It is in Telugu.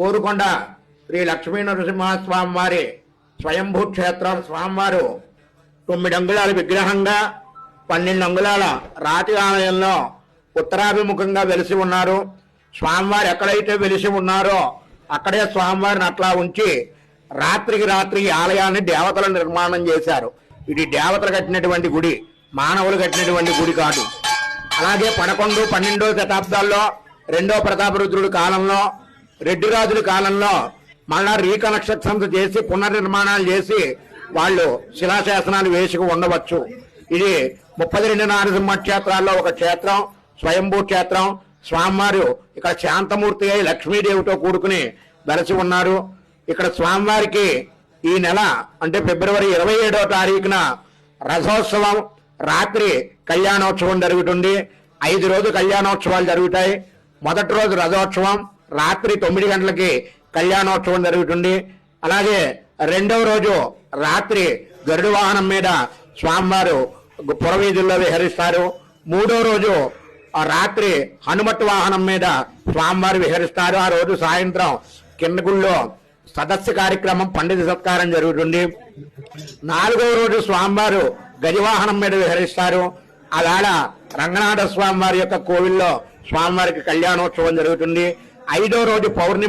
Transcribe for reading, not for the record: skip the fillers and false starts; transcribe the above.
కోరుకొండ శ్రీ లక్ష్మీ నరసింహస్వామి వారి స్వయంభూ క్షేత్రం. స్వామివారు 9 అంగుళాల విగ్రహంగా 12 అంగుళాల రాతి ఆలయంలో ఉత్తరాభిముఖంగా వెలిసి ఉన్నారు. స్వామివారు ఎక్కడైతే వెలిసి ఉన్నారో అక్కడే స్వామివారిని అట్లా ఉంచి రాత్రికి రాత్రి ఈ ఆలయాన్ని దేవతలు నిర్మాణం చేశారు. ఇది దేవతలు కట్టినటువంటి గుడి, మానవులు కట్టినటువంటి గుడి కాదు. అలాగే 11, 12 శతాబ్దాల్లో 2వ ప్రతాపరుద్రుడి కాలంలో, రెడ్డి రాజుల కాలంలో మళ్ళా రీకన్స్ట్రక్షన్స్ చేసి పునర్నిర్మాణాలు చేసి వాళ్ళు శిలాశాసనాలు వేసి ఉండవచ్చు. ఇది 32 నారసింహ క్షేత్రాల్లో ఒక క్షేత్రం, స్వయంభూ క్షేత్రం. స్వామివారు ఇక్కడ శాంతమూర్తి అయి లక్ష్మీదేవితో కూడుకుని వెలసి ఉన్నారు. ఇక్కడ స్వామివారికి ఈ నెల అంటే ఫిబ్రవరి 27వ తారీఖున రథోత్సవం, రాత్రి కళ్యాణోత్సవం జరుగుతుంది. 5 రోజులు కళ్యాణోత్సవాలు జరుగుతాయి. మొదటి రోజు రథోత్సవం, రాత్రి 9 గంటలకి కళ్యాణోత్సవం జరుగుతుంది. అలాగే 2వ రోజు రాత్రి గరుడ వాహనం మీద స్వామివారు పురవీధుల్లో విహరిస్తారు. 3వ రోజు రాత్రి హనుమత్ వాహనం మీద స్వామివారు విహరిస్తారు. ఆ రోజు సాయంత్రం కింద గుళ్ళో సదస్సు కార్యక్రమం, పండిత సత్కారం జరుగుతుంది. 4వ రోజు స్వామివారు గజవాహనం మీద విహరిస్తారు. అలాడ రంగనాథ స్వామివారి యొక్క కోవిల్లో స్వామివారికి కళ్యాణోత్సవం జరుగుతుంది. 5వ రోజు పౌర్ణమి